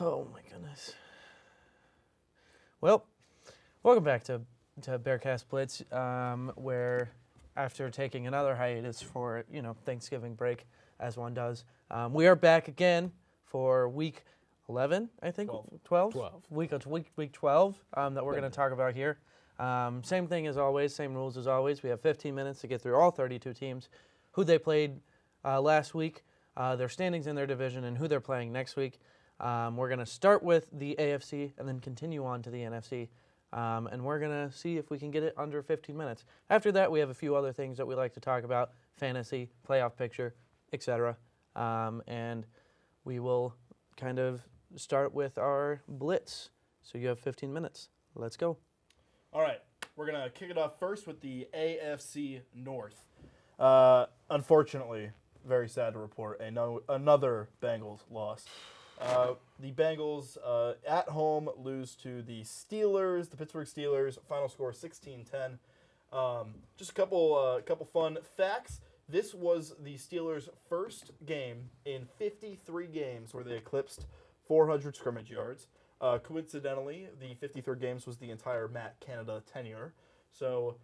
Oh, my goodness. Well, welcome back to Bearcast Blitz, where after taking another hiatus for, Thanksgiving break, as one does, we are back again for week 11, I think? 12? Week 12 that we're going to talk about here. Same thing as always, same rules as always. We have 15 minutes to get through all 32 teams, who they played last week, their standings in their division, and who they're playing next week. We're going to start with the AFC and then continue on to the NFC. And we're going to see if we can get it under 15 minutes. After that, we have a few other things that we like to talk about, fantasy, playoff picture, etc. And we will kind of start with our blitz. So you have 15 minutes. Let's go. All right. We're going to kick it off first with the AFC North. Unfortunately, very sad to report, another Bengals loss. The Bengals at home lose to the Steelers, the Pittsburgh Steelers. Final score 16-10. Just a couple fun facts. This was the Steelers' first game in 53 games where they eclipsed 400 scrimmage yards. Coincidentally, the 53rd games was the entire Matt Canada tenure. So,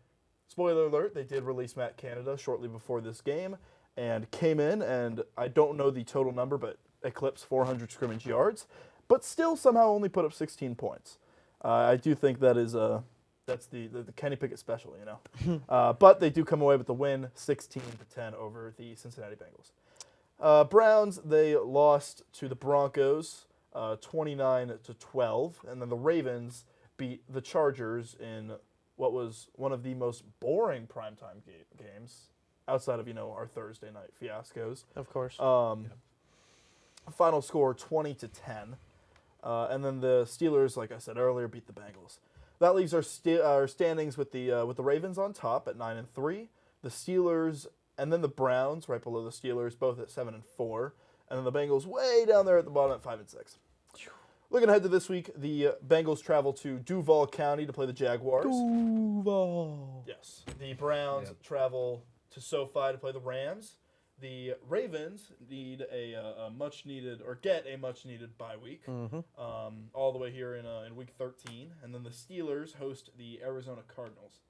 spoiler alert, they did release Matt Canada shortly before this game and came in, and I don't know the total number, but eclipsed 400 scrimmage yards, but still somehow only put up 16 points. I do think that is that's the Kenny Pickett special, but they do come away with the win, 16-10 over the Cincinnati Bengals. Browns, they lost to the Broncos, 29-12, and then the Ravens beat the Chargers in what was one of the most boring primetime games outside of our Thursday night fiascos. Of course. Final score 20-10, and then the Steelers, like I said earlier, beat the Bengals. That leaves our standings with the Ravens on top at 9-3, the Steelers, and then the Browns right below the Steelers, both at 7-4, and then the Bengals way down there at the bottom at 5-6. Looking ahead to this week, the Bengals travel to Duval County to play the Jaguars. Duval. Yes. The Browns travel to SoFi to play the Rams. The Ravens need a much-needed, or get a much-needed bye week, all the way here in Week 13. And then the Steelers host the Arizona Cardinals.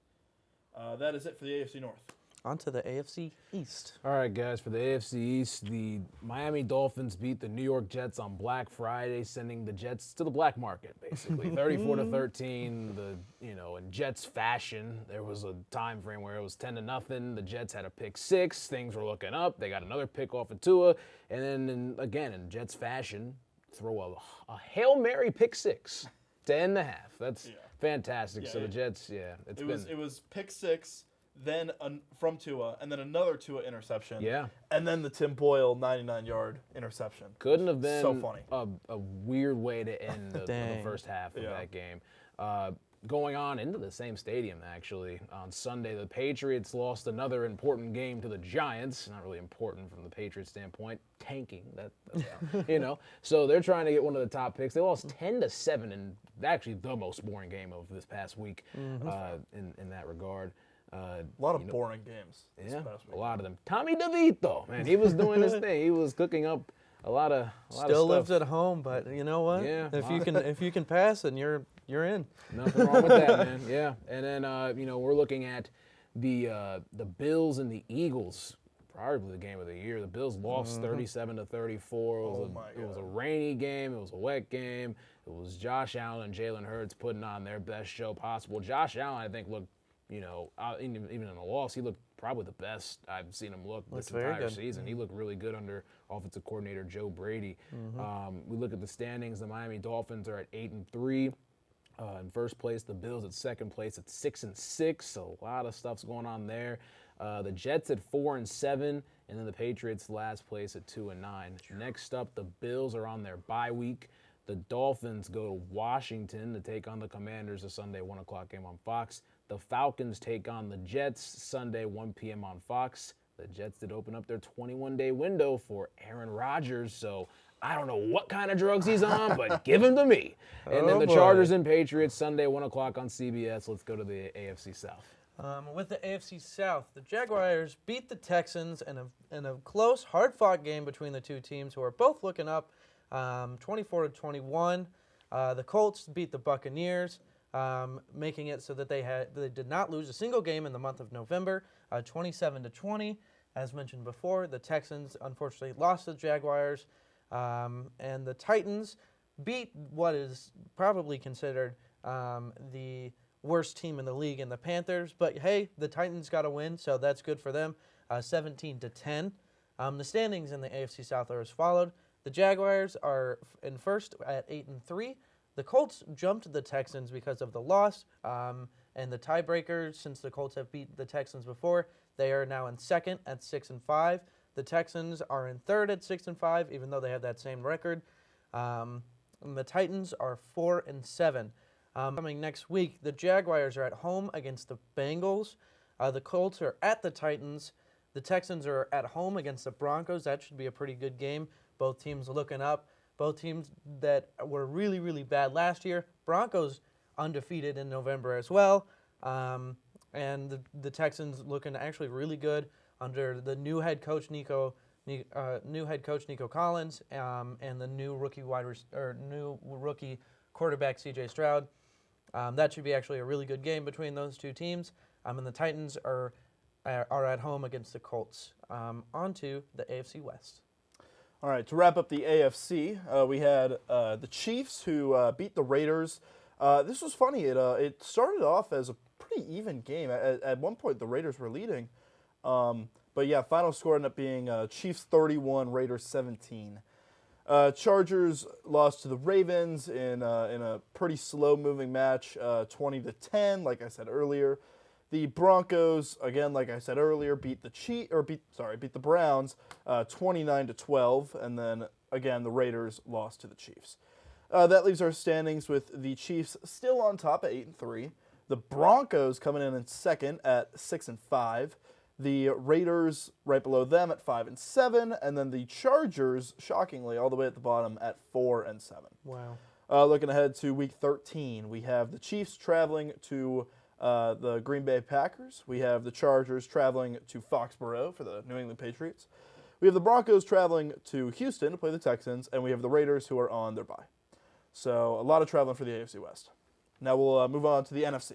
That is it for the AFC North. On to the AFC East. All right, guys, for the AFC East, the Miami Dolphins beat the New York Jets on Black Friday, sending the Jets to the black market, basically. 34-13, in Jets fashion, there was a time frame where it was 10-0. The Jets had a pick six. Things were looking up. They got another pick off of Tua. And then, again, in Jets fashion, throw a Hail Mary pick six to end the half. That's fantastic. So the Jets, it was pick six, then from Tua, and then another Tua interception. Yeah. And then the Tim Boyle 99-yard interception. Couldn't have been so funny. A weird way to end the first half of that game. Going on into the same stadium, actually, on Sunday, the Patriots lost another important game to the Giants. Not really important from the Patriots standpoint. Tanking, So they're trying to get one of the top picks. They lost 10-7 in actually the most boring game of this past week in that regard. A lot of boring games this past week. A lot of them. Tommy DeVito, man, he was doing his thing. He was cooking up a lot of Still stuff. lives at home, but you know what? Yeah, if you can pass, then you're in. Nothing wrong with that, man. Yeah, and then we're looking at the Bills and the Eagles. Probably the game of the year. The Bills lost 37-34. It was a rainy game. It was a wet game. It was Josh Allen and Jalen Hurts putting on their best show possible. Josh Allen, I think, looked. Even in a loss, he looked probably the best I've seen him look this entire season. He looked really good under offensive coordinator Joe Brady. We look at the standings. The Miami Dolphins are at 8-3. In first place, the Bills at second place at 6-6. So a lot of stuff's going on there. The Jets at 4-7, and then the Patriots last place at 2-9. Next up, the Bills are on their bye week. The Dolphins go to Washington to take on the Commanders, a Sunday 1 o'clock game on Fox. The Falcons take on the Jets Sunday, 1 p.m. on Fox. The Jets did open up their 21-day window for Aaron Rodgers, so I don't know what kind of drugs he's on, but give him to me. And then the Chargers and Patriots Sunday, 1 o'clock on CBS. Let's go to the AFC South. With the AFC South, the Jaguars beat the Texans in a close, hard-fought game between the two teams who are both looking up. 24-21. The Colts beat the Buccaneers, making it so that they did not lose a single game in the month of November, 27-20. As mentioned before, the Texans unfortunately lost to the Jaguars, and the Titans beat what is probably considered the worst team in the league in the Panthers. But hey, the Titans got a win, so that's good for them, 17-10. The standings in the AFC South are as followed. The Jaguars are in first at 8-3. The Colts jumped the Texans because of the loss, and the tiebreaker, since the Colts have beat the Texans before, they are now in second at 6-5. The Texans are in third at 6-5, even though they have that same record. And the Titans are 4-7. Coming next week, the Jaguars are at home against the Bengals. The Colts are at the Titans. The Texans are at home against the Broncos. That should be a pretty good game. Both teams looking up. Both teams that were really, really bad last year. Broncos undefeated in November as well. And the Texans looking actually really good under the new head coach Nico Collins, and the new rookie quarterback C.J. Stroud. That should be actually a really good game between those two teams. And the Titans are at home against the Colts. On to the AFC West. All right, to wrap up the AFC, we had the Chiefs who beat the Raiders. This was funny. It started off as a pretty even game. At one point, the Raiders were leading. But yeah, final score ended up being Chiefs 31, Raiders 17. Chargers lost to the Ravens in a pretty slow-moving match, 20-10, like I said earlier. The Broncos, again, like I said earlier, beat the Browns 29-12, and then again the Raiders lost to the Chiefs. That leaves our standings with the Chiefs still on top at 8-3. The Broncos coming in second at 6-5. The Raiders right below them at 5-7, and then the Chargers, shockingly, all the way at the bottom at 4-7. Wow. Looking ahead to Week 13, we have the Chiefs traveling to the Green Bay Packers. We have the Chargers traveling to Foxborough for the New England Patriots. We have the Broncos traveling to Houston to play the Texans, and we have the Raiders who are on their bye. So a lot of traveling for the AFC West. Now we'll move on to the NFC.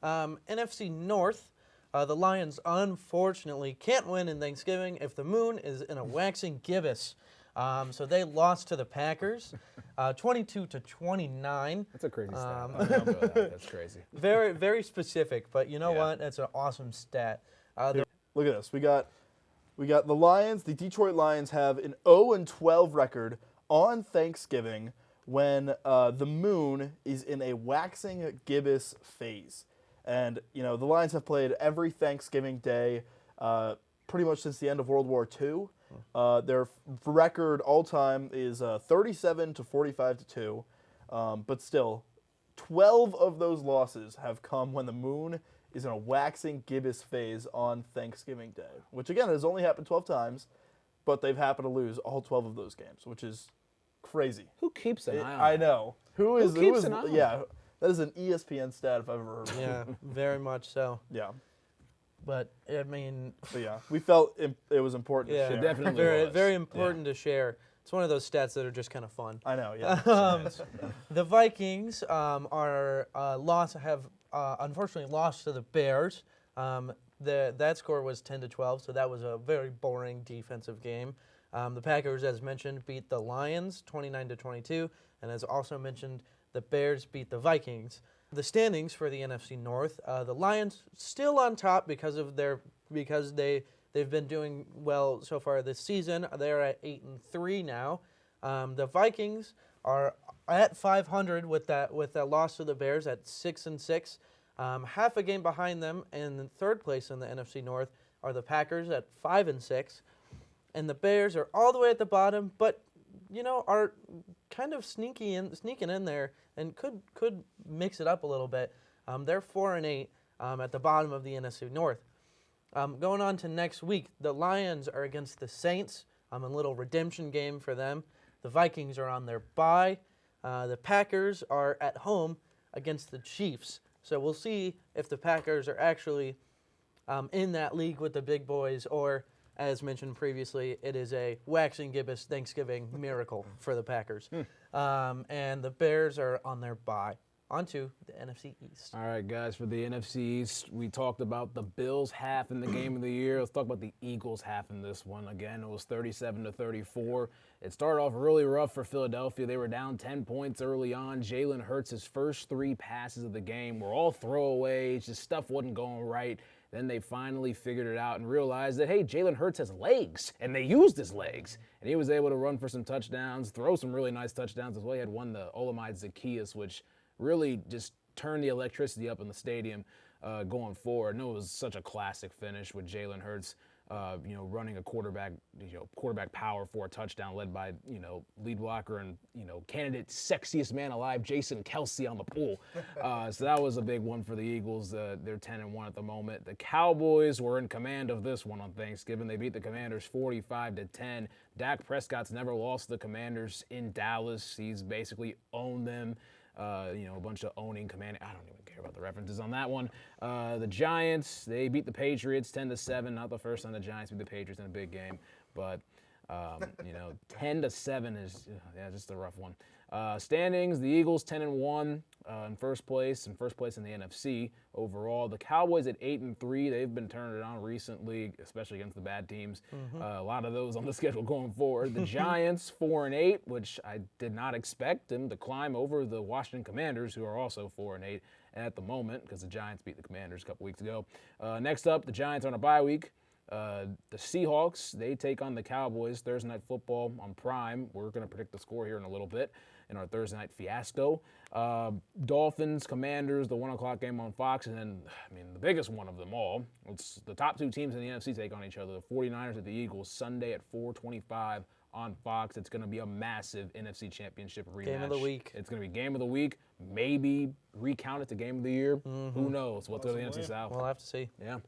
NFC North, the Lions unfortunately can't win in Thanksgiving if the moon is in a waxing gibbous. So they lost to the Packers, 22-29. That's a crazy stat. I don't know that. That's crazy. Very, very specific, but you know what? That's an awesome stat. Look at this. We got the Lions. The Detroit Lions have an 0-12 record on Thanksgiving when the moon is in a waxing gibbous phase. And, you know, the Lions have played every Thanksgiving day pretty much since the end of World War II. Their record all-time is 37-45-2. But still, 12 of those losses have come when the moon is in a waxing gibbous phase on Thanksgiving Day, which, again, has only happened 12 times, but they've happened to lose all 12 of those games, which is crazy. Who keeps an eye on I that? know. Who keeps an eye on yeah, that is an ESPN stat if I've ever heard of it. Yeah, very much so. Yeah. But, I mean... But yeah, we felt it was important to share. It definitely very, was. very important to share. It's one of those stats that are just kind of fun. I know, yeah. The Vikings have unfortunately lost to the Bears. That score was 10-12, so that was a very boring defensive game. The Packers, as mentioned, beat the Lions 29-22, and as also mentioned, the Bears beat the Vikings. The standings for the NFC North, the Lions still on top because they've been doing well so far this season. They're at 8-3 now. The Vikings are at 500 with that loss to the Bears at 6-6. Half a game behind them, and in third place in the NFC North are the Packers at 5-6, and the Bears are all the way at the bottom, but are kind of sneaking in there and could mix it up a little bit. They're 4-8 at the bottom of the NFC North. Going on to next week, the Lions are against the Saints. A little redemption game for them. The Vikings are on their bye. The Packers are at home against the Chiefs. So we'll see if the Packers are actually in that league with the big boys, or as mentioned previously, it is a waxing gibbous Thanksgiving miracle for the Packers. And the Bears are on their bye. On to the NFC East. All right, guys, for the NFC East, we talked about the Bills half in the game of the year. Let's talk about the Eagles half in this one. Again, it was 37-34. It started off really rough for Philadelphia. They were down 10 points early on. Jalen Hurts' first 3 passes of the game were all throwaways. Just stuff wasn't going right. Then they finally figured it out and realized that, hey, Jalen Hurts has legs, and they used his legs. And he was able to run for some touchdowns, throw some really nice touchdowns as well. He had one, the Olamide Zacchaeus, which really just turned the electricity up in the stadium going forward. And it was such a classic finish with Jalen Hurts, running a quarterback power for a touchdown led by, lead blocker and, candidate sexiest man alive, Jason Kelsey on the pool. So that was a big one for the Eagles. They're 10-1 at the moment. The Cowboys were in command of this one on Thanksgiving. They beat the Commanders 45-10. Dak Prescott's never lost the Commanders in Dallas. He's basically owned them. A bunch of owning, commanding. I don't even care about the references on that one. The Giants, they beat the Patriots 10-7. Not the first time the Giants beat the Patriots in a big game, but 10-7 is just a rough one. Standings: the Eagles 10-1 in first place in the NFC overall. The Cowboys at 8-3. They've been turning it on recently, especially against the bad teams. A lot of those on the schedule going forward. The Giants 4-8, which I did not expect them to climb over the Washington Commanders, who are also 4-8 at the moment because the Giants beat the Commanders a couple weeks ago. Next up, the Giants are on a bye week. The Seahawks, they take on the Cowboys Thursday Night Football on Prime. We're going to predict the score here in a little bit in our Thursday night fiasco. Dolphins, Commanders, the 1 o'clock game on Fox, and then, the biggest one of them all, it's the top 2 teams in the NFC take on each other, the 49ers at the Eagles, Sunday at 4:25 on Fox. It's going to be a massive NFC Championship rematch. Game of the week. It's going to be game of the week, maybe recount it to game of the year. Who knows? What's going to the NFC South? We'll have to see. Yeah.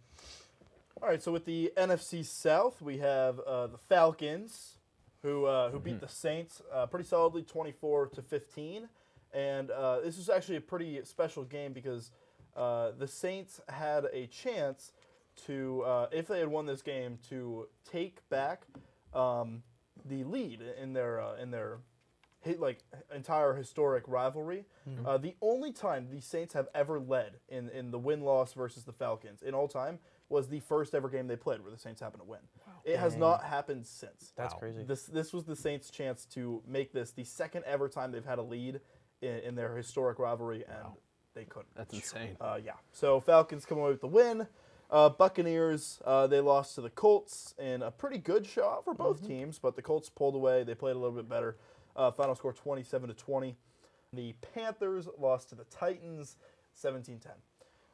All right, so with the NFC South, we have the Falcons, who beat the Saints pretty solidly, 24-15. And this was actually a pretty special game because the Saints had a chance to, if they had won this game, to take back the lead in their entire historic rivalry. The only time the Saints have ever led in the win-loss versus the Falcons in all time was the first ever game they played where the Saints happened to win. Wow. It has not happened since. That's crazy. This was the Saints' chance to make this the second ever time they've had a lead in their historic rivalry, and they couldn't. That's insane. So Falcons come away with the win. Buccaneers, they lost to the Colts in a pretty good shot for both teams, but the Colts pulled away. They played a little bit better. Final score 27-20. The Panthers lost to the Titans 17-10.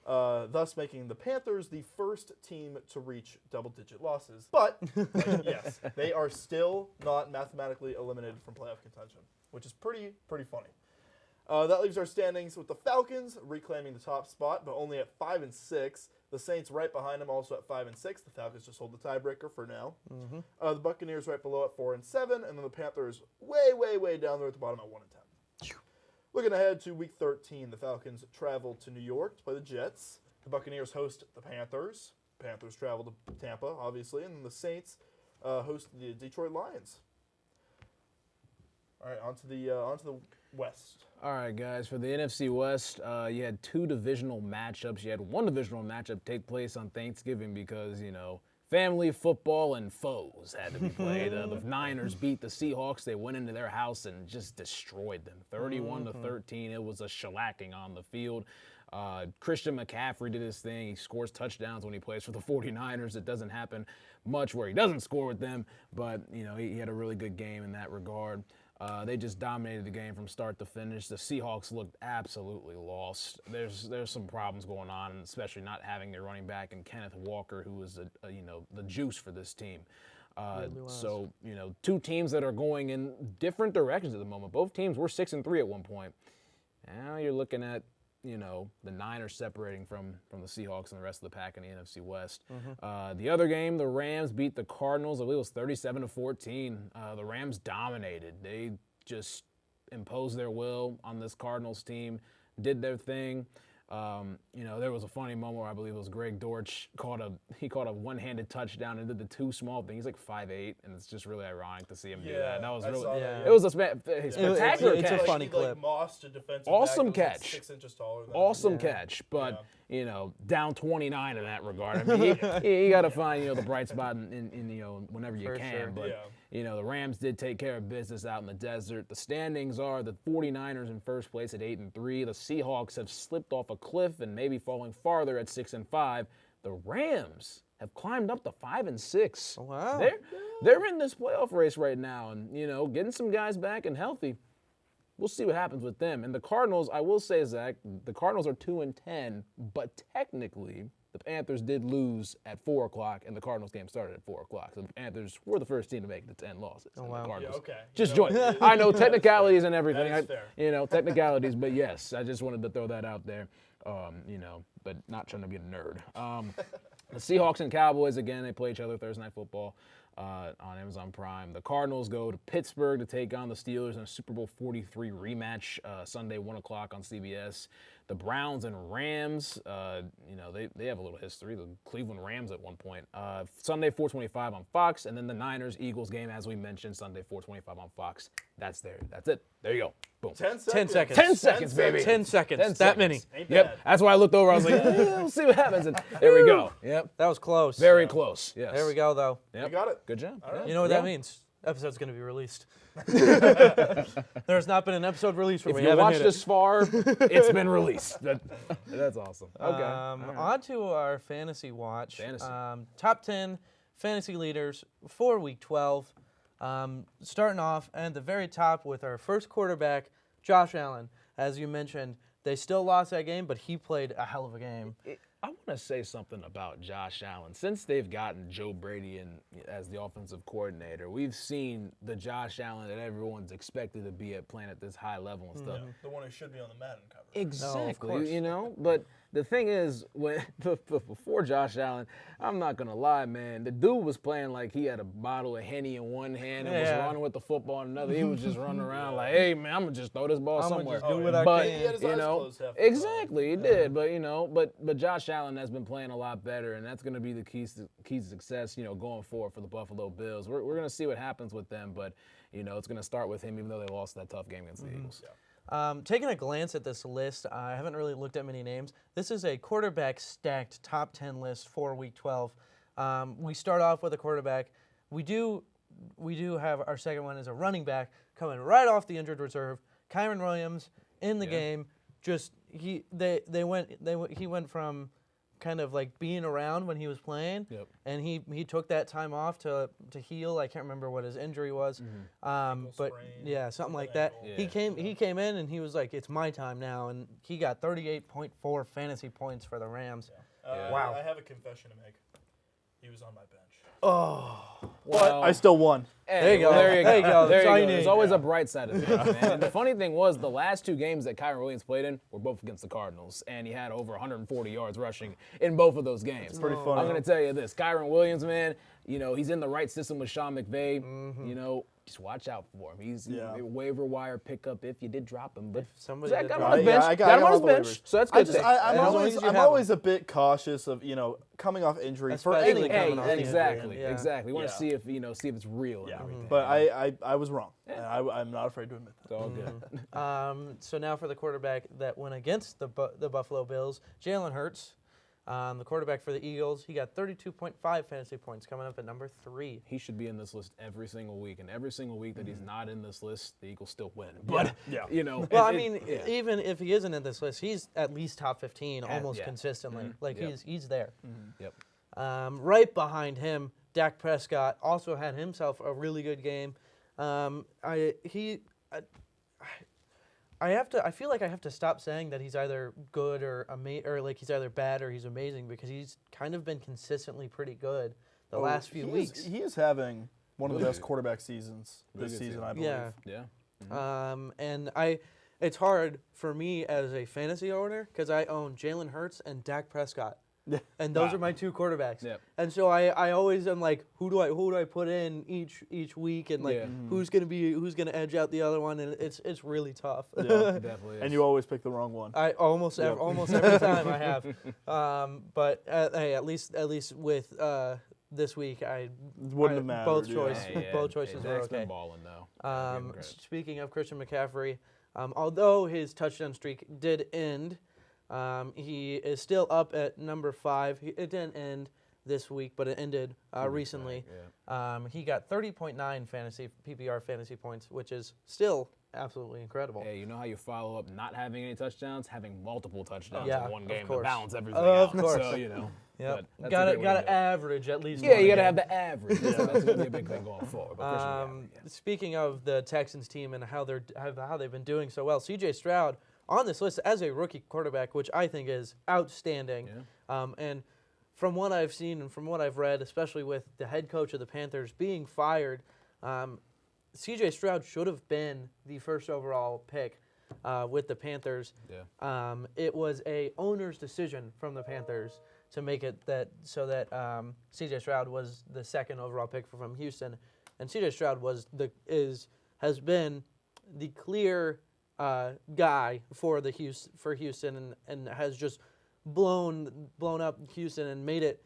Thus making the Panthers the first team to reach double-digit losses. But, yes, they are still not mathematically eliminated from playoff contention, which is pretty funny. That leaves our standings with the Falcons reclaiming the top spot, but only at 5-6. The Saints right behind them, also at 5-6. The Falcons just hold the tiebreaker for now. The Buccaneers right below at 4-7, and then the Panthers way down there at the bottom at 1-10. Looking ahead to Week 13, the Falcons travel to New York to play the Jets. The Buccaneers host the Panthers. Panthers travel to Tampa, obviously, and then the Saints host the Detroit Lions. All right, on to the West. All right, guys, for the NFC West, you had 2 divisional matchups. You had 1 divisional matchup take place on Thanksgiving because, family, football, and foes had to be played. The Niners beat the Seahawks. They went into their house and just destroyed them, 31-13. It was a shellacking on the field. Christian McCaffrey did his thing. He scores touchdowns when he plays for the 49ers. It doesn't happen much where he doesn't score with them, but, he had a really good game in that regard. They just dominated the game from start to finish. The Seahawks looked absolutely lost. There's some problems going on, especially not having their running back and Kenneth Walker, who was the juice for this team. So 2 teams that are going in different directions at the moment. Both teams were 6-3 at one point. Now you're looking at the Niners separating from the Seahawks and the rest of the pack in the NFC West. The other game, the Rams beat the Cardinals. I believe it was 37-14. The Rams dominated. They just imposed their will on this Cardinals team, did their thing. There was a funny moment where I believe it was Greg Dortch caught a one-handed touchdown and did the two small thing. He's like 5'8", and it's just really ironic to see him do that. That was really, it was a spectacular catch. It's a funny clip. Mossed a defensive awesome back catch. Like 6 inches taller than awesome catch, but down 29 in that regard. I mean, you got to find the bright spot in whenever you can. Sure. But the Rams did take care of business out in the desert. The standings are the 49ers in first place at 8-3. The Seahawks have slipped off a cliff and maybe falling farther at 6-5. The Rams have climbed up to 5-6. Oh, wow. They're in this playoff race right now, and getting some guys back and healthy. We'll see what happens with them. And the Cardinals, I will say, Zach, the Cardinals are 2-10, but technically the Panthers did lose at 4 o'clock, and the Cardinals game started at 4 o'clock. So the Panthers were the first team to make it to 10 losses. Oh, wow. The Cardinals okay. joined. I know technicalities and everything. That is fair. Technicalities, but yes, I just wanted to throw that out there. But not trying to be a nerd. The Seahawks and Cowboys, again, they play each other Thursday Night Football on Amazon Prime. The Cardinals go to Pittsburgh to take on the Steelers in a Super Bowl 43 rematch Sunday, 1 o'clock on CBS. The Browns and Rams, they have a little history. The Cleveland Rams at one point. Sunday, 4:25 on Fox, and then the Niners-Eagles game, as we mentioned, Sunday, 4:25 on Fox. That's it. There you go. Boom. 10 seconds. 10 seconds. 10 seconds, baby. 10 seconds. 10 That many. Ain't Yep. bad. That's why I looked over. I was like, we'll see what happens. And there we go. Yep. That was close. Very close. Yes. There we go, though. Yep. You got it. Good job. All right. You know what that means? Episode's going to be released. There's not been an episode released where If we you haven't watched hit this far, it's been released. That's awesome. Okay. On to our fantasy watch. Fantasy. Top 10 fantasy leaders for Week 12. Starting off at the very top with our first quarterback, Josh Allen. As you mentioned, they still lost that game, but he played a hell of a game. I want to say something about Josh Allen. Since they've gotten Joe Brady as the offensive coordinator, we've seen the Josh Allen that everyone's expected to be playing at this high level and stuff. The one who should be on the Madden cover. Exactly. But the thing is, before Josh Allen, I'm not going to lie, man, the dude was playing like he had a bottle of Henny in one hand and was running with the football in another. He was just running around like, hey, man, I'm going to just throw this ball somewhere. Just do what I but, can. He had his eyes closed half the exactly, he did. But Josh Allen has been playing a lot better, and that's going to be the key to success, going forward for the Buffalo Bills. We're going to see what happens with them, but, it's going to start with him, even though they lost that tough game against the Eagles. Taking a glance at this list, I haven't really looked at many names. This is a quarterback stacked top 10 list for Week 12. We start off with a quarterback. We do have our second one is a running back coming right off the injured reserve. Kyron Williams in the game. Just he went from kind of like being around when he was playing, and he took that time off to heal. I can't remember what his injury was, but sprain, something like that. ankle. He came in and he was like, it's my time now, and he got 38.4 fantasy points for the Rams. Wow. I have a confession to make. He was on my bench. Well, I still won. There you go. There you go. That's all you There's need. always a bright side of things, man. And the funny thing was, the last two games that Kyron Williams played in were both against the Cardinals, and he had over 140 yards rushing in both of those games. Pretty funny. I'm going to tell you this. Kyron Williams, man, he's in the right system with Sean McVay. Just watch out for him. He's a waiver wire pickup if you did drop him. But somebody Zach did got drop him on his him. bench. I Got him on his all the bench. waivers. So that's good. I'm always a bit cautious of coming off injuries for Especially any coming off the exactly. injury. We want to see if see if it's real and everything. But I was wrong. And I'm not afraid to admit that. It's all good. So now for the quarterback that went against the Buffalo Bills, Jalen Hurts, the quarterback for the Eagles. He got 32.5 fantasy points, coming up at number 3. He should be in this list every single week, and every single week that he's not in this list, the Eagles still win. But Well, even if he isn't in this list, he's at least top 15 almost consistently. He's there. Yep. Right behind him, Dak Prescott also had himself a really good game. I feel like I have to stop saying that he's either good or like he's either bad or he's amazing, because he's kind of been consistently pretty good the last few weeks. He is having one of the best quarterback seasons this season, I believe. Yeah. And it's hard for me as a fantasy owner because I own Jalen Hurts and Dak Prescott. and those are my two quarterbacks. Yep. And so I always am like, who do I put in each week, and like who's gonna edge out the other one, and it's really tough. Yeah, Definitely is. and you always pick the wrong one. I almost every time I have, but hey, at least with this week Wouldn't have mattered. both yeah. choices both choices were Zach's been okay. balling though. Speaking of Christian McCaffrey, although his touchdown streak did end, he is still up at number 5. It didn't end this week, but it ended recently. He got 30.9 fantasy PPR fantasy points, which is still absolutely incredible. Hey, you know how you follow up not having any touchdowns, having multiple touchdowns Yeah, in one of game to course. balance everything Of out. course. So, you know. Yep. But Gotta that's a good way to do it. average at least. Yeah, one you got to game. have the average. So that's going to be a big thing going forward. But Christian McCaffrey, yeah. Speaking of the Texans team and how they've been doing so well, C.J. Stroud on this list as a rookie quarterback, which I think is outstanding. Yeah. And from what I've seen and from what I've read, especially with the head coach of the Panthers being fired, C.J. Stroud should have been the first overall pick with the Panthers. Yeah. It was a owner's decision from the Panthers to make it so that C.J. Stroud was the second overall pick from Houston, and C.J. Stroud has been the clear guy for Houston and has just blown up Houston and made it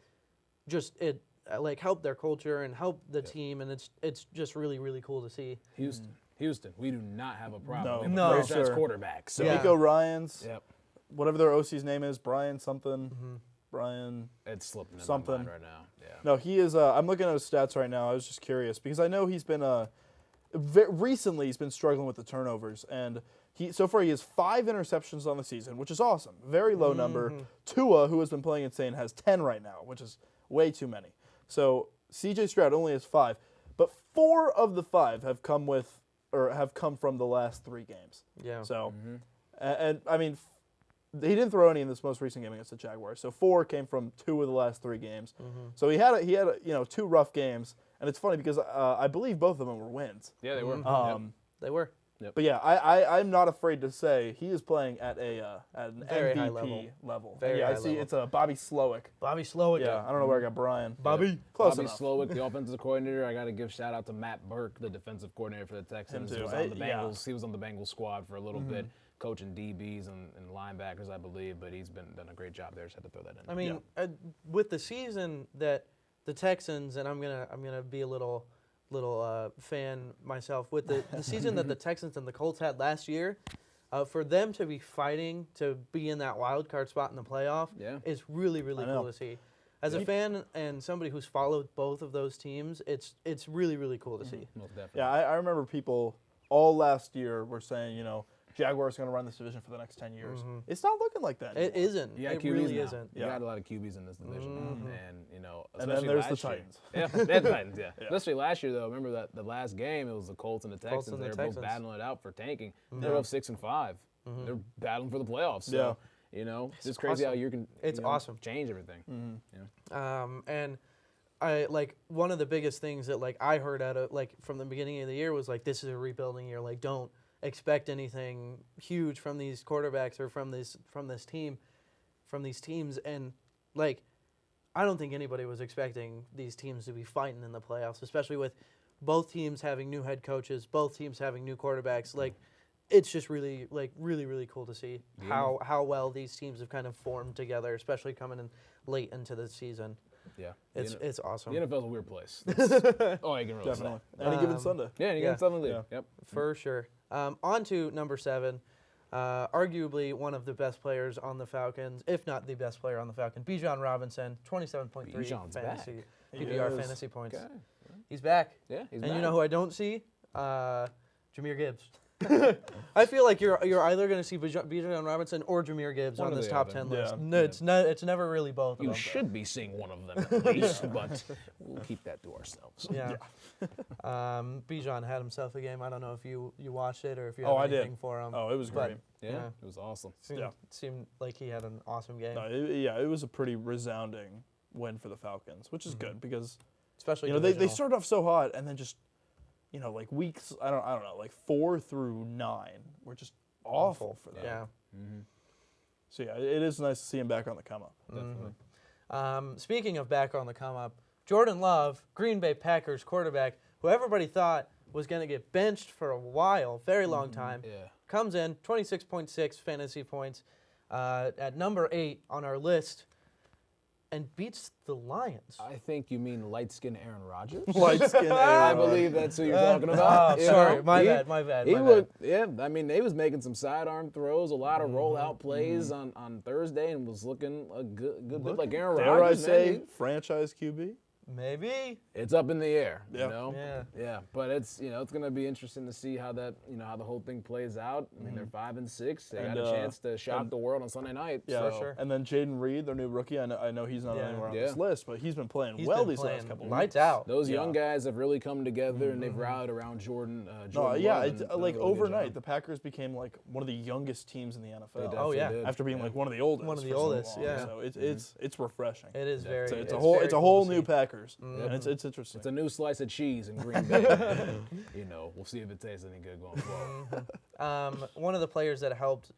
like help their culture and help the team, and it's just really, really cool to see. Houston, we do not have a problem. No. We have a franchise Sure. quarterback. So Yeah. Nico Ryans, Yep. whatever their OC's name is, Brian something. Brian. It's slipping in my Something. mind right now. Yeah. No, he is. I'm looking at his stats right now. I was just curious because I know he's been recently he's been struggling with the turnovers, and so far he has 5 interceptions on the season, which is awesome. Very low number. Tua, who has been playing insane, has 10 right now, which is way too many. So C.J. Stroud only has 5, but 4 of the 5 have come from the last 3 games. Yeah. So, and I mean, he didn't throw any in this most recent game against the Jaguars. So 4 came from 2 of the last 3 games. So he had 2 rough games, and it's funny because I believe both of them were wins. Yeah, they were. They were. But yeah, I'm not afraid to say he is playing at an Very MVP high level. And yeah, Very I high see level. it's Bobby Slowick. Bobby Slowick. Yeah, I don't know where I got Brian. Bobby. Close Bobby enough. Slowick, the offensive coordinator. I got to give shout out to Matt Burke, the defensive coordinator for the Texans. Him He too. was on the Yeah. Bengals. He was on the Bengals squad for a little bit, coaching DBs and linebackers, I believe. But he's done a great job there. Just had to throw that in. I mean, with the season that the Texans, and I'm gonna be a little fan myself with the season that the Texans and the Colts had last year. For them to be fighting to be in that wild card spot in the playoff is really, really cool to see. As a fan and somebody who's followed both of those teams, it's really, really cool to see. Most definitely. Yeah, I remember people all last year were saying, Jaguars are going to run this division for the next 10 years. It's not looking like that anymore. It isn't. You got It QBs really now. isn't. You got a lot of QBs in this division, and And especially then there's the last year. Titans. Yeah, the Titans. Yeah. Especially last year, though. Remember that the last game, it was the Colts and the Texans. and the They were Texans. both battling it out for tanking. They're up 6-5. They're battling for the playoffs. So, it's crazy how awesome. you can. It's awesome. Change everything. And I one of the biggest things that I heard out of from the beginning of the year was this is a rebuilding year. Don't expect anything huge from these quarterbacks or from these teams, and I don't think anybody was expecting these teams to be fighting in the playoffs, especially with both teams having new head coaches, both teams having new quarterbacks. It's just really really cool to see how well these teams have kind of formed together, especially coming in late into the season. Yeah. It's awesome. The NFL's a weird place. You can really Definitely. say. Any given Sunday. Yeah, you get something to do. Yep. For sure. On to number 7, arguably one of the best players on the Falcons, if not the best player on the Falcons, Bijan Robinson, 27.3 Bijan's fantasy back. PPR He is. fantasy points. Okay. He's back. Yeah, he's And back. you know who I don't see? Jameer Gibbs. I feel like you're either going to see Bijan Robinson or Jameer Gibbs One on or this the top other. 10 Yeah. list. No, it's never really both of You them. should be seeing one of them at least, but we'll keep that to ourselves. Yeah. Bijan had himself a game. I don't know if you watched it or if you have I did. anything for him. Oh, it was But great. Yeah, Yeah. it was awesome. Seemed like he had an awesome game. No, it was a pretty resounding win for the Falcons, which is good because Especially they divisional. started off so hot and then just weeks I don't know 4 through 9 were just awful for them. Yeah. So yeah, it is nice to see him back on the come up. Definitely. Speaking of back on the come up, Jordan Love, Green Bay Packers quarterback, who everybody thought was going to get benched for a while, very long time, comes in, 26.6 fantasy points at number 8 on our list, and beats the Lions. I think you mean light-skinned Aaron Rodgers. Light-skinned Aaron I Rodgers. believe that's who you're talking about. Sorry, my bad. Yeah, I mean, they was making some sidearm throws, a lot of rollout plays on Thursday, and was looking a good bit like Aaron Rodgers. Dare I say, man. franchise QB? Maybe. It's up in the air, Yeah. you know? Yeah. But it's, it's going to be interesting to see how that, how the whole thing plays out. I mean, they're 5-6. They got a chance to shock the world on Sunday night. Yeah, so. and then Jaden Reed, their new rookie. I know he's not anywhere on this list, but he's been playing He's well been these playing last couple lights weeks. out. Those young guys have really come together, and they've rallied around Jordan. Jordan Yeah, Love, it's, and done a like really good overnight, job. the Packers became like one of the youngest teams in the NFL. definitely did. After being like one of the oldest. One of the for so oldest, long. yeah. So it's refreshing. It is very. It's a very whole cool to new see. Packers, and it's interesting. It's a new slice of cheese in Green Bay. We'll see if it tastes any good going forward. One of the players that helped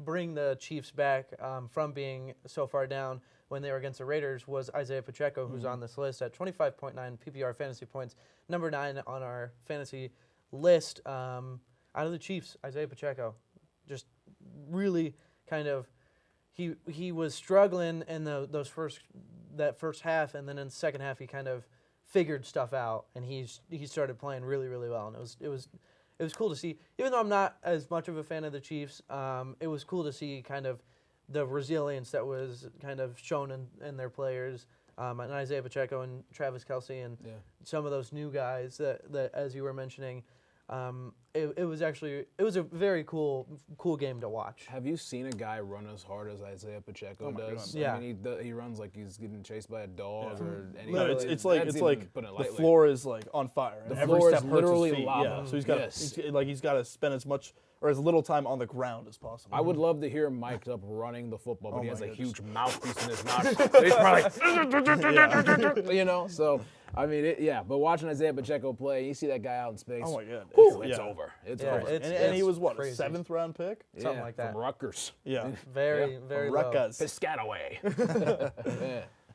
bring the Chiefs back from being so far down when they were against the Raiders was Isaiah Pacheco, who's on this list at 25.9 PPR fantasy points, number 9 on our fantasy list. Out of the Chiefs, Isaiah Pacheco, just really kind of he was struggling in that first half, and then in the second half he kind of figured stuff out, and he started playing really, really well, and it was cool to see. Even though I'm not as much of a fan of the Chiefs, it was cool to see kind of the resilience that was kind of shown in their players, and Isaiah Pacheco and Travis Kelce and some of those new guys that as you were mentioning. It was a very cool game to watch. Have you seen a guy run as hard as Isaiah Pacheco does? God. Yeah. I mean, he runs like he's getting chased by a dog or anything. No, it's like putting it the lightly. floor is like on fire. The and every floor is step hurts his literally feet. lava. Yeah, so he's got he's got to spend as much or as little time on the ground as possible. I would love to hear him mic'd up running the football, but he has a huge mouthpiece in his mouth. He's probably so. I mean, but watching Isaiah Pacheco play, you see that guy out in space. Oh my God, It's over. It's Yeah, over. and he was what, crazy. a 7th round pick? Something like that. From Rutgers. Yeah, Very low. Rutgers. Piscataway.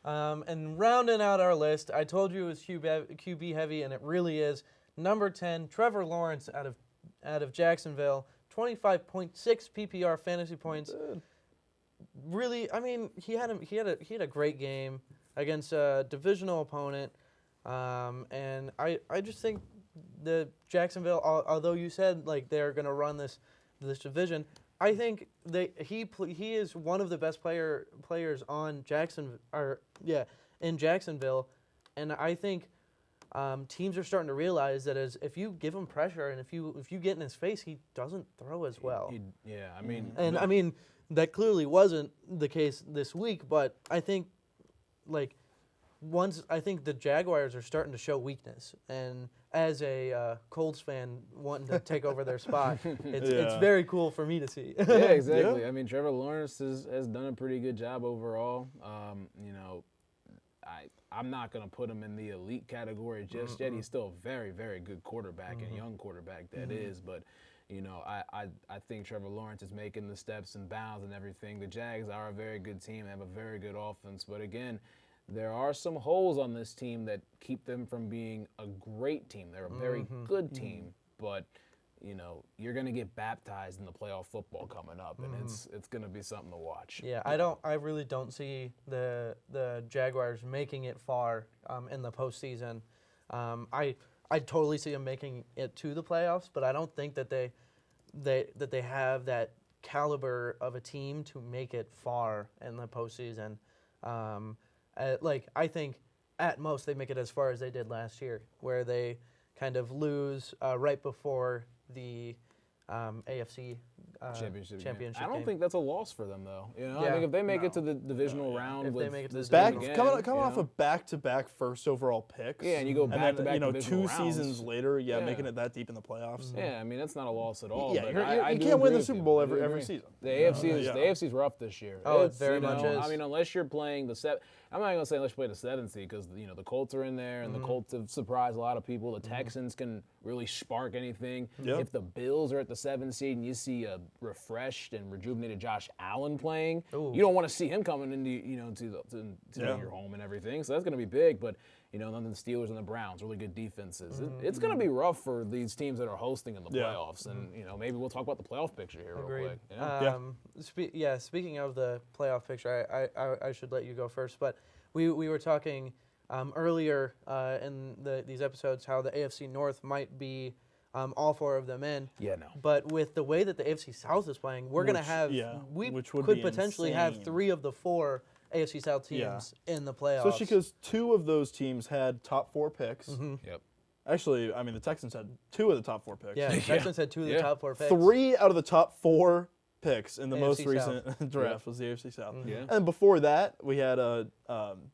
And rounding out our list, I told you it was QB heavy, and it really is. Number 10, Trevor Lawrence out of Jacksonville, 25.6 PPR fantasy points. Really, I mean, he had a great game against a divisional opponent, and I just think the Jacksonville, although you said like they're gonna run this division, I think he is one of the best players on in Jacksonville, and I think teams are starting to realize that if you give him pressure and if you get in his face, he doesn't throw as well. I mean that clearly wasn't the case this week, but I think I think the Jaguars are starting to show weakness, and as a Colts fan wanting to take over their spot, it's very cool for me to see. Yeah, exactly. I mean, Trevor Lawrence has done a pretty good job overall. I'm not going to put him in the elite category just yet. He's still a very, very good quarterback and young quarterback that is, but I think Trevor Lawrence is making the steps and bounds and everything. The Jags are a very good team. They have a very good offense, but again, there are some holes on this team that keep them from being a great team. They're a very good team, but you're going to get baptized in the playoff football coming up, and it's going to be something to watch. Yeah, I really don't see the Jaguars making it far in the postseason. I totally see them making it to the playoffs, but I don't think that they have that caliber of a team to make it far in the postseason. I think at most they make it as far as they did last year, where they kind of lose right before the AFC championship I don't game. think that's a loss for them, though. I Yeah. think if they make it to the divisional round If they with make it to this the team Coming again, off of back-to-back first overall picks. Yeah, and you go and then, back-to-back divisional 2 rounds. seasons later, making it that deep in the playoffs. Yeah, I mean, that's not a loss at all. Yeah, but you do can't win agree the with Super you. Bowl I do every agree. season. The AFC's rough this year. Oh, it It's, very much is. I mean, unless you're playing I'm not going to say unless you play the 7th seed because, the Colts are in there, and the Colts have surprised a lot of people. The Texans can really spark anything. Yep. If the Bills are at the 7th seed and you see a refreshed and rejuvenated Josh Allen playing. Ooh. You don't want to see him coming into to your home and everything. So that's going to be big. But then the Steelers and the Browns, really good defenses. It's going to be rough for these teams that are hosting in the playoffs. And maybe we'll talk about the playoff picture here real quick. Yeah. Speaking of the playoff picture, I should let you go first. But we were talking earlier in these episodes how the AFC North might be all 4 of them in. Yeah, no. But with the way that the AFC South is playing, we're going to have which would could potentially insane. have 3 of the 4 AFC South teams in the playoffs. Especially because 2 of those teams had top 4 picks. Yep. Actually, I mean, the Texans had 2 of the top 4 picks. Yeah, the Texans had 2 of the top 4 picks. 3 out of the top 4 picks in the AFC most recent draft was the AFC South. Yeah. And before that, we had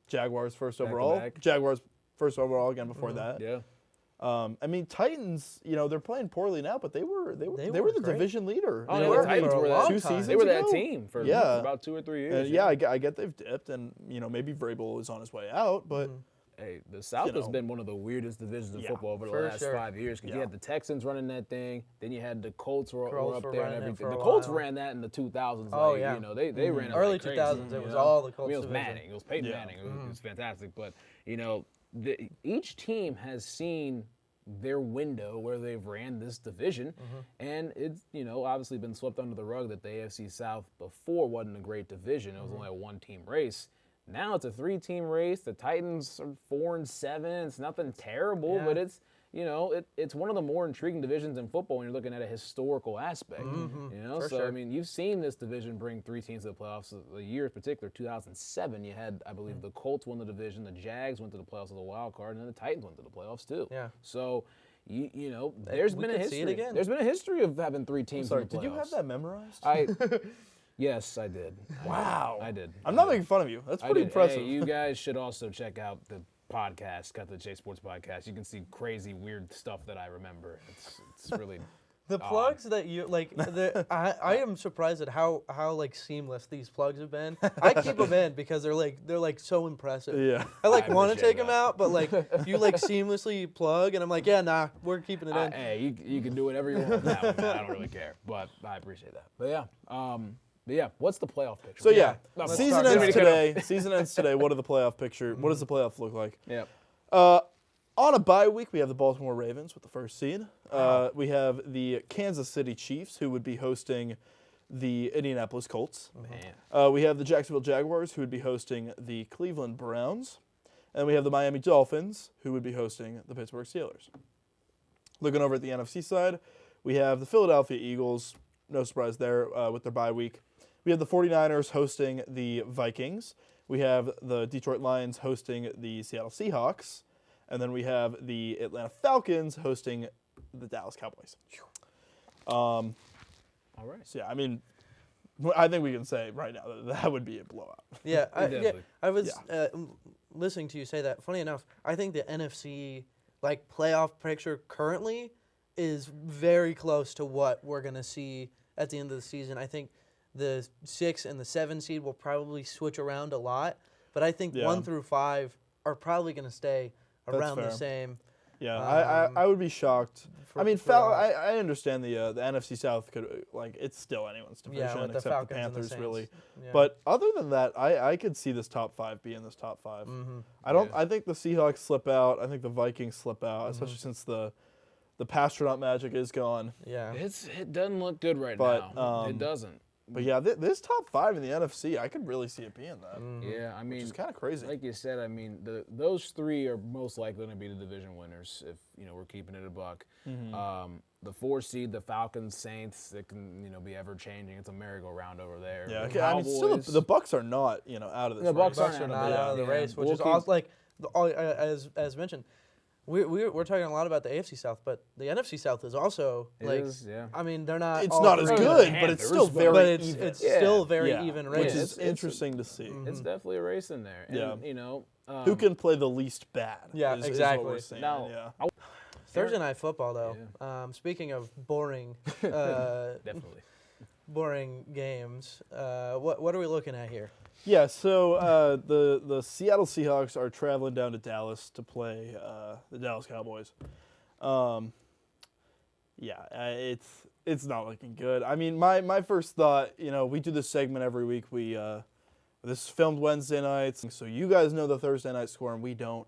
Jaguars first overall. Back-to-back. Jaguars first overall again before that. Yeah. I mean, Titans, they're playing poorly now, but they were the great. division leader. Oh, they the were Titans for a were long that 2 time. seasons They were ago. that team for about 2 or 3 years. And I get they've dipped, and maybe Vrabel is on his way out, but Hey, the South has been one of the weirdest divisions of football over the for last sure. 5 years because you had the Texans running that thing, then you had the Colts were Colts up were there and running it everything. for a The Colts while. ran that in the 2000s. Oh, like, yeah. They ran it Early like crazy, 2000s, it was you know? all the Colts I mean, it was division. Manning. It was Peyton Manning. It was fantastic. But, each team has seen their window where they've ran this division, and it's obviously been swept under the rug that the AFC South before wasn't a great division. It was only a 1-team race. Now it's a 3-team race. The Titans are 4-7. It's nothing terrible, but it's it's one of the more intriguing divisions in football when you're looking at a historical aspect. For So sure. I mean, you've seen this division bring 3 teams to the playoffs. The year in particular, 2007, you had, I believe, the Colts won the division, the Jags went to the playoffs as a wild card, and then the Titans went to the playoffs too. Yeah. So there's been a could see it history. again. There's been a history of having 3 teams sorry, in the playoffs. did you have that memorized? Yes, I did. Wow. I did. I'm not making fun of you. That's pretty impressive. Hey, you guys should also check out the podcast, Cut to the Chase Sports Podcast. You can see crazy, weird stuff that I remember. It's really The plugs that you like, I am surprised at how like seamless these plugs have been. I keep them in because they're like so impressive. Yeah. I want to appreciate take them that. out, but like you like seamlessly plug, and I'm like, yeah, nah, we're keeping it in. Hey, you can do whatever you want with that one, man. I don't really care, but I appreciate that. But yeah, what's the playoff picture? So yeah, Let's season start ends there. today. Season ends today. What are the playoff picture? What does the playoff look like? Yeah. On a bye week, we have the Baltimore Ravens with the first seed. We have the Kansas City Chiefs, who would be hosting the Indianapolis Colts. Man. We have the Jacksonville Jaguars, who would be hosting the Cleveland Browns. And we have the Miami Dolphins, who would be hosting the Pittsburgh Steelers. Looking over at the NFC side, we have the Philadelphia Eagles, no surprise there, with their bye week. We have the 49ers hosting the Vikings. We have the Detroit Lions hosting the Seattle Seahawks. And then we have the Atlanta Falcons hosting the Dallas Cowboys. All right. So, yeah, I mean, I think we can say right now that would be a blowout. Yeah, Definitely. I was listening to you say that. Funny enough, I think the NFC playoff picture currently is very close to what we're gonna see at the end of the season. I think the 6 and the 7 seed will probably switch around a lot, but I think 1 through 5 are probably gonna stay around the fair. same. Yeah, I would be shocked. for- I mean, for, I understand the NFC South could it's still anyone's division Yeah, with the except Falcons the and the Panthers Saints. really. Yeah. But other than that, I could see this top 5 being this top 5. I don't. Yeah. I think the Seahawks slip out. I think the Vikings slip out, especially since the Pastronaut magic is gone. yeah, It doesn't look good right But, now. It doesn't. But yeah, this top 5 in the NFC, I could really see it being that, Yeah, I mean, which is kind of crazy. like you said, I mean, those 3 are most likely going to be the division winners if we're keeping it a buck. The 4 seed, the Falcons, Saints, it can be ever changing. It's a merry-go-round over there. Yeah, The okay. I mean, still Cowboys- the Bucks are not out of this. The Bucks race. aren't Bucks are out not of out of the yeah. race, which We'll is keep- awesome. As mentioned, we're talking a lot about the AFC South, but the NFC South is also It like. is, yeah. I mean, they're not. It's all not as three- good, but Panthers, it's still very But it's even. it's still a very Yeah, even which race. is interesting to see. It's definitely a race in there. And, Yeah. Who can play the least bad? Yeah, is exactly. what we're saying. Now, yeah. Thursday night football, though. Speaking of boring, Definitely. boring games, what are we looking at here? Yeah, so the Seattle Seahawks are traveling down to Dallas to play the Dallas Cowboys. It's It's not looking good. I mean, my first thought, we do this segment every week. This is filmed Wednesday nights, so you guys know the Thursday night score and we don't.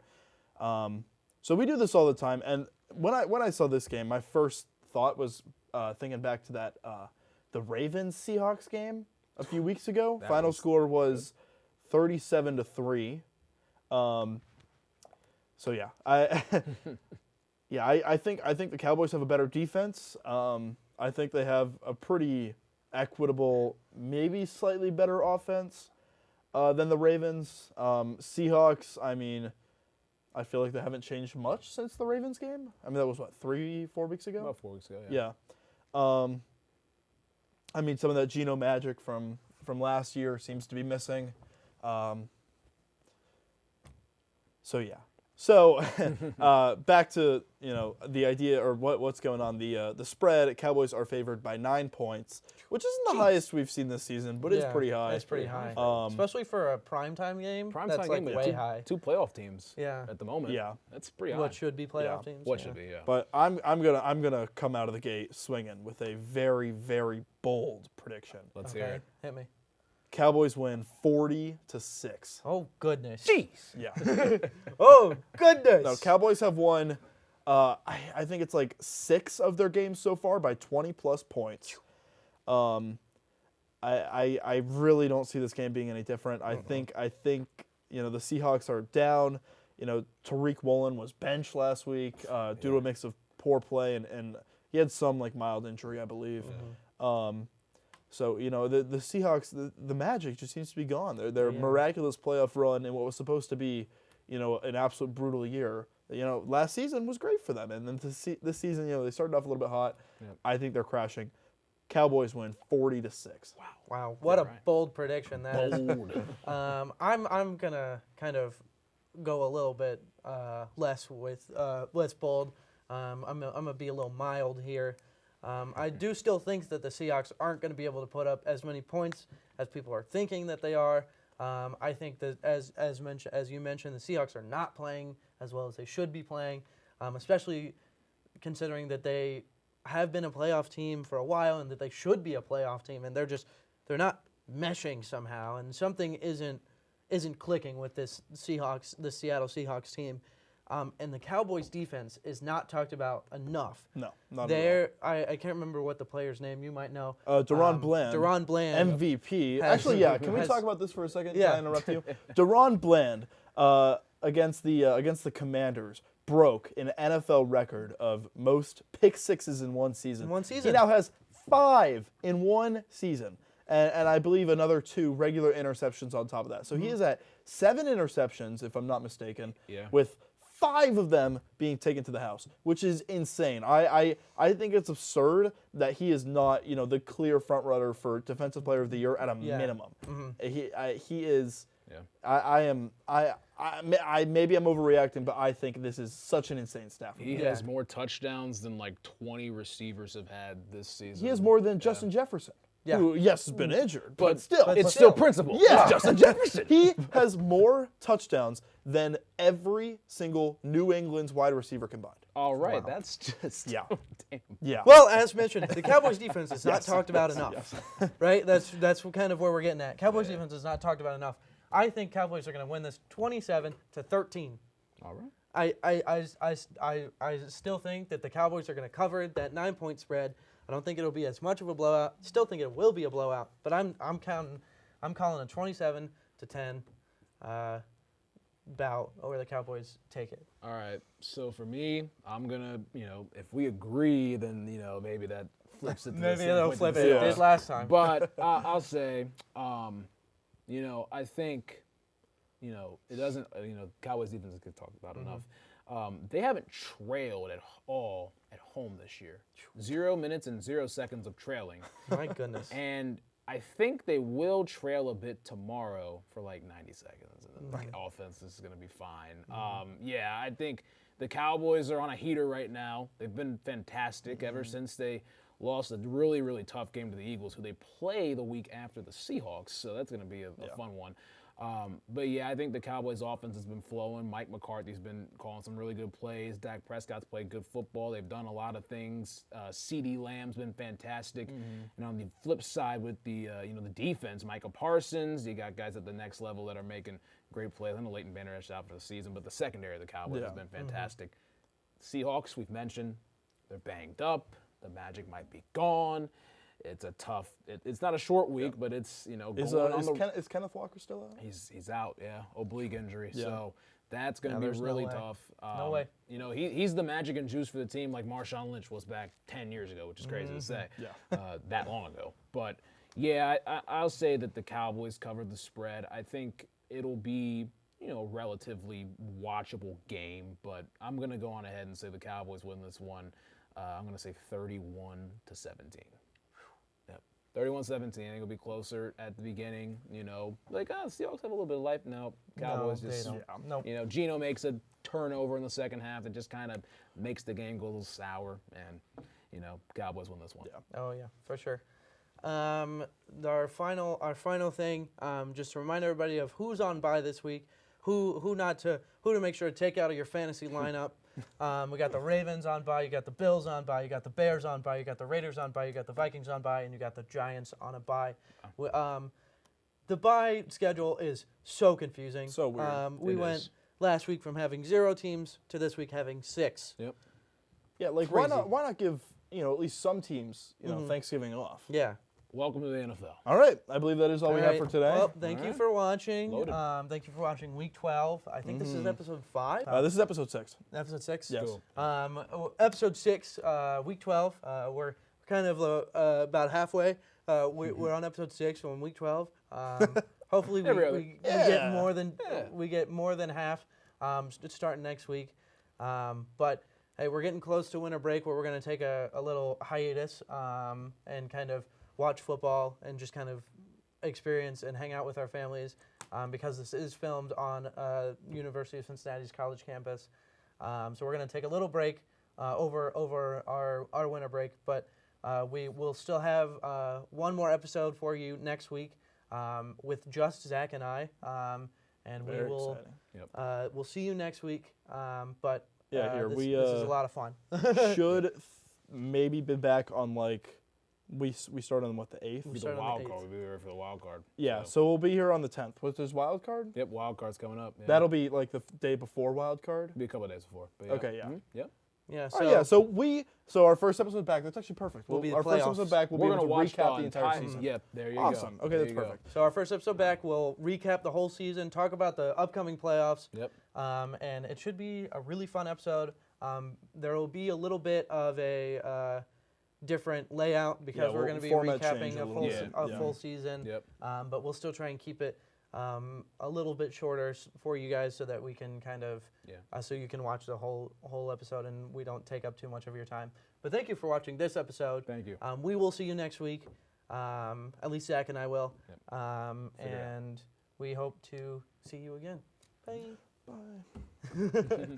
So we do this all the time. And when I saw this game, my first thought was thinking back to that the Ravens-Seahawks game a few weeks ago. Final score was 37-3. So yeah, I think the Cowboys have a better defense. I think they have a pretty equitable, maybe slightly better offense than the Ravens. Seahawks, I mean, I feel like they haven't changed much since the Ravens game. I mean, that was, 3-4 weeks ago? About 4 weeks ago, yeah. I mean, some of that Geno magic from last year seems to be missing. So, yeah. So, back to, the idea or what's going on. The spread, Cowboys are favored by 9 points, which isn't the highest we've seen this season, but it's pretty high. It's pretty high. Especially for a primetime game. That's game, way high. Two playoff teams at the moment. Yeah. That's pretty high. What should be playoff teams. What should be, yeah. But I'm gonna come out of the gate swinging with a very, very bold prediction. Let's hear it. Hit me. Cowboys win 40-6. Oh, goodness. Jeez. Yeah. Oh, goodness. No, Cowboys have won, I think it's like 6 of their games so far by 20-plus points. I really don't see this game being any different. I think the Seahawks are down. Tariq Woolen was benched last week due to a mix of poor play and he had some mild injury, I believe. So, the Seahawks, the magic just seems to be gone. Their miraculous playoff run in what was supposed to be, an absolute brutal year. Last season was great for them. And then this season, they started off a little bit hot. Yep. I think they're crashing. Cowboys win 40-6. Wow. What a bold prediction that is. I'm going to kind of go a little bit less bold. I'm going to be a little mild here. I do still think that the Seahawks aren't going to be able to put up as many points as people are thinking that they are. I think that as you mentioned, the Seahawks are not playing as well as they should be playing, especially considering that they have been a playoff team for a while and that they should be a playoff team, and they're not meshing somehow, and something isn't clicking with this Seattle Seahawks team. And the Cowboys' defense is not talked about enough. No, not at all. I can't remember what the player's name. You might know. Deron Bland. Deron Bland. MVP. Actually, can we talk about this for a second? Yeah. Can I interrupt you? Deron Bland against the Commanders broke an NFL record of most pick sixes in one season. He now has 5 in one season. And I believe another 2 regular interceptions on top of that. So he is at 7 interceptions, if I'm not mistaken, with 5 of them being taken to the house, which is insane. I think it's absurd that he is not, the clear front runner for Defensive Player of the Year at a minimum. Mm-hmm. He is. Yeah. Maybe I'm overreacting, but I think this is such an insane stat. He has more touchdowns than 20 receivers have had this season. He has more than Justin Jefferson. Yeah. Who, yes, has been injured, but still. It's still principle. Yeah. It's Justin Jefferson. He has more touchdowns than every single New England's wide receiver combined. All right, that's just damn. Yeah. Well, as mentioned, the Cowboys defense is not talked about enough. Right? That's kind of where we're getting at. Cowboys defense is not talked about enough. I think Cowboys are going to win this 27-13. All right. I still think that the Cowboys are going to cover that 9-point spread. I don't think it'll be as much of a blowout. Still think it will be a blowout, but I'm calling a 27-10 bout where the Cowboys take it. All right. So for me, I'm gonna, if we agree, then maybe that flips it. Maybe it'll flip it. It did last time. But I'll say, I think, it doesn't. Cowboys defense is talked about enough. They haven't trailed at all at home this year. 0 minutes and 0 seconds of trailing. My goodness. And I think they will trail a bit tomorrow for 90 seconds. And then the offense is going to be fine. I think the Cowboys are on a heater right now. They've been fantastic ever since they lost a really, really tough game to the Eagles, who they play the week after the Seahawks. So that's going to be a fun one. But yeah, I think the Cowboys' offense has been flowing. Mike McCarthy's been calling some really good plays. Dak Prescott's played good football. They've done a lot of things. CeeDee Lamb's been fantastic. And on the flip side, with the the defense, Micah Parsons, you got guys at the next level that are making great plays. I know Leighton Vander Esch out for the season, but the secondary of the Cowboys has been fantastic. Seahawks, we've mentioned, they're banged up. The magic might be gone. It's a tough. It's not a short week, but it's Is Kenneth Walker still out? He's out. Yeah, oblique injury. Yeah. So that's going to be there's really no way. tough. No way. He's the magic and juice for the team, like Marshawn Lynch was back 10 years ago, which is crazy to say. Yeah. That long ago. But yeah, I'll say that the Cowboys covered the spread. I think it'll be relatively watchable game, but I'm going to go on ahead and say the Cowboys win this one. I'm going to say 31-17. Yep. 31-17. I think it'll be closer at the beginning. Seahawks have a little bit of life. No, Cowboys they just, don't. No. Geno makes a turnover in the second half that just kind of makes the game go a little sour, and Cowboys win this one. Yeah. Oh yeah, for sure. Our final thing, just to remind everybody of who's on bye this week, who to make sure to take out of your fantasy lineup. We got the Ravens on bye, you got the Bills on bye, you got the Bears on bye, you got the Raiders on bye, you got the Vikings on bye, and you got the Giants on a bye. The bye schedule is so confusing. So weird. We went last week from having 0 teams to this week having 6. Yep. Yeah, like Crazy. why not give at least some teams Thanksgiving off? Yeah. Welcome to the NFL. All right, I believe that is all we have right. for today. Well, thank you for watching. Loaded. Thank you for watching Week 12. I think this is episode 5. This is episode 6. Episode 6? Yes. Cool. Episode 6, Week 12. We're kind of about halfway. We're on episode 6 on Week 12. Hopefully we get more than half starting next week. But hey, we're getting close to winter break where we're going to take a little hiatus and kind of watch football and just kind of experience and hang out with our families because this is filmed on University of Cincinnati's college campus. So we're going to take a little break over our winter break, but we will still have one more episode for you next week with just Zach and I, and Very we will Yep. we'll see you next week. But Yeah, here this we is a lot of fun. should maybe be back on we start on the 8th. Be the start on the wild 8th. card. We'll be here for the wild card. Yeah, so we'll be here on the 10th. What's this wild card? Yep, wild card's coming up. Yeah. That'll be like the day before wild card. be a couple of days before. But Okay, yeah. Mhm, Yep. Yeah. So our first episode back. That's actually perfect. Will be the our first playoffs. episode back. We'll We're be gonna able to watch recap the entire season. season. Yep, there you Awesome. go. Okay, There that's you go. perfect. So our first episode back, we'll recap the whole season, talk about the upcoming playoffs. Yep. And it should be a really fun episode. There will be a little bit of a different layout because we're going to be format recapping change a a little full bit. a Yeah. full season. Yep. But we'll still try and keep it a little bit shorter for you guys so that we can kind of so you can watch the whole episode and we don't take up too much of your time. But thank you for watching this episode. Thank you. We will see you next week. At least Zach and I will. Yep. And we hope to see you again. Bye. Bye.